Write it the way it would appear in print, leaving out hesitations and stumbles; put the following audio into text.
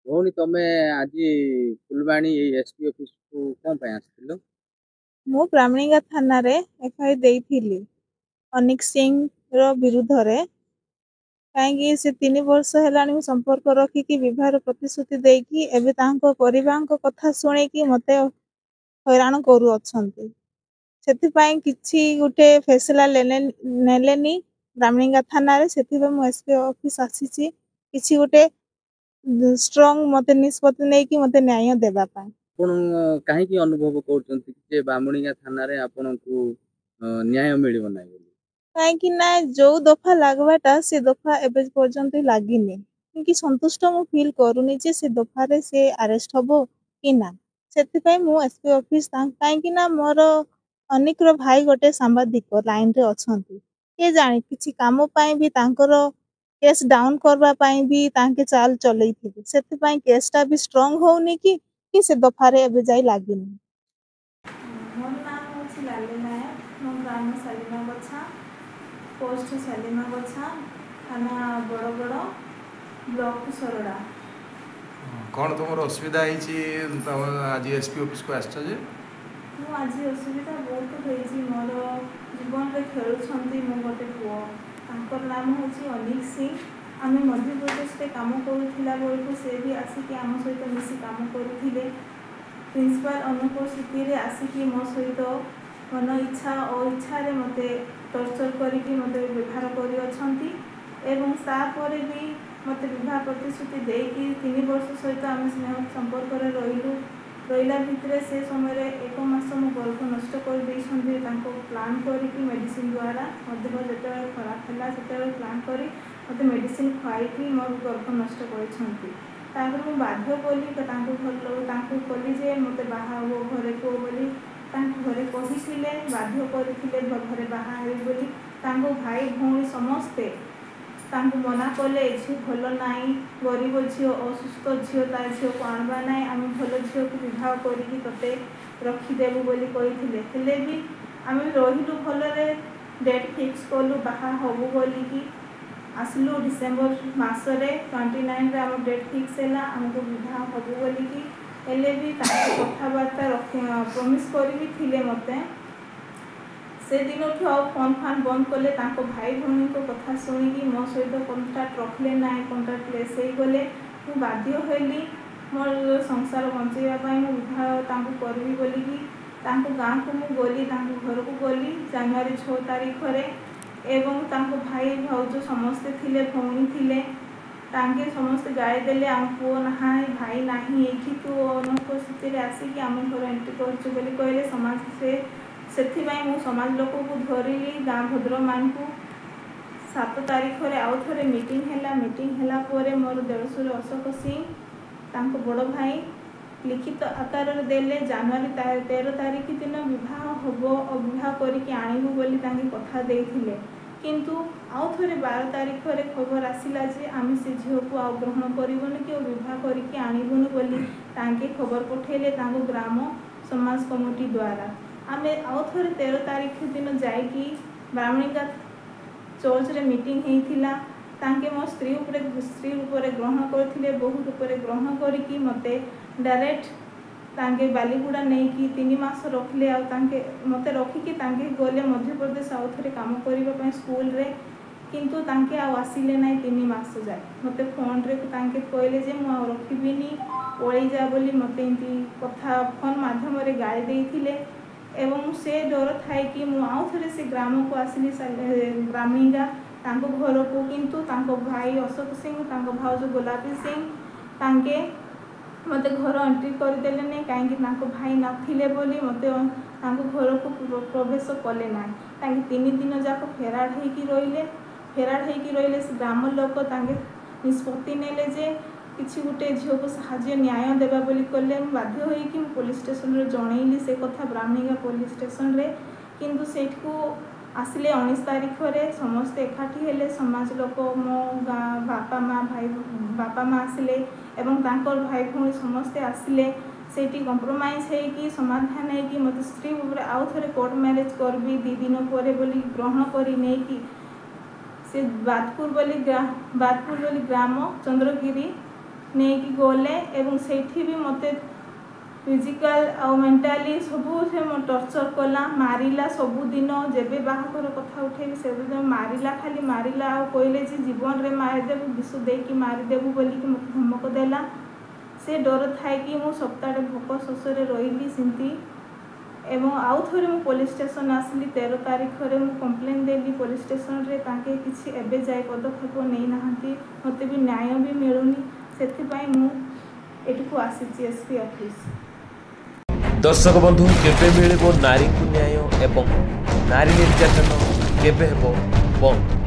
भौणी तमे आज Phulbani SP office को कौन पे आसिथिलो? मु ब्राह्मणीगा थाना रे एफआईआर देइथिली अनिक सिंह रो विरुद्ध रे काहेकि से 3 वर्ष हेलाणी मु संपर्क रखिकी विवाह प्रतिश्रुति देकी एबे तांको परिवारको कथा सुनिकी मते हैरान करू अछंती सेथिपाई किछि गुटे फैसला नेलेनी ब्राह्मणीगा थाना रे सेथिबे मु एसपी ऑफिस आसीची किछि गुटे स्ट्रांग मते निष्पत्ति नेकी मते न्याय देबा पाई आपण काहे की अनुभव करचंती जे बामणीगा थाना रे आपण को न्याय मिलिबो नै बोली? काहेकि ना जो दफा लागवाटा से दफा एबे पर्यंत लागिनी कि संतुष्ट मु फील करूनी जे से दफारे से अरेस्ट हबो कि ना सेथिपाई मु एसपी ऑफिस काहेकि ना मोर अनेक रो भाई गोटे सांबादिक लाइन रे अछंती के जाने किछि काम पाई भी तांकर केस डाउन करबा पाई भी तांके चाल चलै थिबे सेथिपाई केसटा भी स्ट्रांग होउनी कि से दफारे एबे जाई लागिनी। मोर नाम होछि लाले नायक मो ग्राम सालिमा गछा पोस्ट सालिमा गछा थाना बड़गड़ ब्लॉक सरड़ा। कौन तुम असुविधा आज एसपी ऑफिस को आस मु आज असुविधा बहुत होइछि मोर जीवन रे खेलुछंती मो गोटे पुओ तांकर नाम होछि अनिक सिंह आमे मध्य प्रदेश रे काम करूथिला बेलको से भी आसिकी आम सहित मिसी काम करूथिले प्रिंसिपल अनुपस्थिति रे आसिकी मो सहित मन इच्छा अइच्छा रे मते टर्चर करिकी मते व्यवहार करि अछंती एवं सापरे भी मते विवाह प्रतिश्रुति देकी 3 वर्ष सहित आम स्नेह संपर्क रे रहिला भितरे से समय 1 मास मो गर्भ नष्ट कर देइछंती तांको प्लान करिकी मेडिसिन द्वारा मध्य जेते खराब हला सेते प्लान करी मते मेडिसिन खाइकी मोर गर्भ नष्ट करिछंती तापर मु बाध्य बोली तांको घर लोग तांको कहली जे मते बाहा हो घरे को बोली तांको घरे कहिथिले बाध्य करिथिले घरे बाहा हे बोली तांको भाई भौणी समस्ते तांको मना कले झी भल नाई गरीब झील असुस्थ झील तार झील को आणवा नाई आम भल झील को विवाह करिकी तते रखिदेबू बोली कहिथिले हेले भी आम रहिलु भलरे डेट फिक्स कलु बाहा हबु बोली कि आसलु डिसेंबर मासरे 29 रे आम डेट फिक्स हैला हमको विवाह हबु बोली कि हेले भी तांको कथाबार्ता प्रॉमिस करी भी थिले मते से दिन फोन फान बंद कले तांको भाई भौणी को कथा शुणिकी मो सहित कॉन्ट्राक्ट रखले ना कॉन्ट्राक्ट लेस हो गले मु बाध्य होली मोर संसार बंचाइवाई मो विवाह तांको करबी बोलिकी तांको गाँ को मु गली तांको घर को गली जनवरी 6 तारीख रे एवं तांको भाई भाउज समस्ते थिले भौणी थिले तांके समस्ते गाड़ी देले आम पुओ ना भाई नाही एठी तू अनुपस्थिति रे आसिकी आम घर एंट्री करछु बोली कहले समाज से सेथिबाई मु समाज लोक को धरिली गाँ भद्र मान को 7 तारीख रे आउ थरे मीटिंग हैला पोरे मोर देवसुर अशोक सिंह तांको बड़ भाई लिखित आकार रे देले जनवरी 13 तारीख दिन विवाह हबो और विवाह करिके आनिबु बोली तांके कथा देथिले किंतु आउ थरे 12 तारीख रे खबर आसिला जे आमी से झियो को आ ग्रहण करिबोनी कि विवाह करिके आनिबुनी बोली तांके खबर पठेले तांको ग्राम समाज कमिटी द्वारा आमे आउ थरे 13 तारीख दिन जाइकी ब्राह्मणीगा चर्च रे मीटिंग हेइथिला तांके मो स्त्री ऊपर ग्रहण करथिले बहु ऊपर ग्रहण करिकी मते डायरेक्ट तांके बालीगुड़ा नहीं कि 3 मास रखले आ तांके मते रखिकी तांके गले मध्य प्रदेश आउ थरे काम करिबा पय स्कूल रे किंतु तांके आ आसिले नाही 3 मास जाय मते फोन रे तांके कहले जे मु रखिबिनी ओळी जा बोली मते इंती कथा फोन माध्यम रे गाली देइथिले एवं से डर थाए कि मु आउ थरे से ग्राम को आसिली ब्राह्मणीगा तांको घर को किंतु तांको भाई अशोक सिंह तांको भाउज गोलापी सिंह तांके मते घर एंट्री कर देले नै काहे कि तांको भाई नथिले बोली मते तांको घर को प्रवेश कले ना तांके 3 दिन जाक फेराड हेकी रहिले से ग्राम लोक तांके निष्पत्ति नेले जे किसी गोटे झील को साहाଯ୍य न्याय देवा बोली कले बाध्य होइकी पुलिस स्टेशन रे जणैली से कथा ब्राह्मणीगा पुलिस स्टेशन रे किंतु सेठ को आसिले 19 तारीख रे समस्त एकाठी हेले समाज लोक मो बापा माँ आसिले एवं तांकर भाई भौणी समस्ते आसिले सेठी कॉम्प्रोमाइज हेकी समाधान हेकी मते स्त्री ऊपर आउ थरे कोर्ट मैरिज करबी 2 दिन परे बोली ग्रहण करी नेकी से बादपुर बोली ग्राम चंद्रगिरी ନେଇକି ଗଲେ ଏବଂ ସେଇଠି ବି ମୋତେ ଫିଜିକାଲ ଆଉ ମେଣ୍ଟାଲି ସବୁ ସେ ମୋ ଟର୍ଚର କଲା, ମାରିଲା। ସବୁଦିନ ଯେବେ ବାହାଘର କଥା ଉଠେଇବି ସେଦିନ ମାରିଲା, ଖାଲି ମାରିଲା। ଆଉ କହିଲେ ଯେ ଜୀବନରେ ମାରିଦେବୁ, ବିଷ ଦେଇକି ମାରିଦେବୁ ବୋଲିକି ମୋତେ ଧମକ ଦେଲା। ସେ ଡର ଥାଇକି ମୁଁ ସପ୍ତାହଟେ ଭୋକ ଶୋଷରେ ରହିଲି ସେମିତି। ଏବଂ ଆଉ ଥରେ ମୁଁ ପୋଲିସ ଷ୍ଟେସନ ଆସିଲି। 13 ତାରିଖରେ ମୁଁ କମ୍ପ୍ଲେନ୍ ଦେଲି ପୋଲିସ ଷ୍ଟେସନରେ। ତାଙ୍କେ କିଛି ଏବେ ଯାଏ ପଦକ୍ଷେପ ନେଇନାହାନ୍ତି, ମୋତେ ବି ନ୍ୟାୟ ବି ମିଳୁନି। ସେଥିପାଇଁ ମୁଁ ଏଠିକୁ ଆସିଛି SP ଅଫିସ୍। दर्शक बंधु केबे मिलिबो नारी को न्याय एवं नारी निर्यातन केबे हेबो बंद।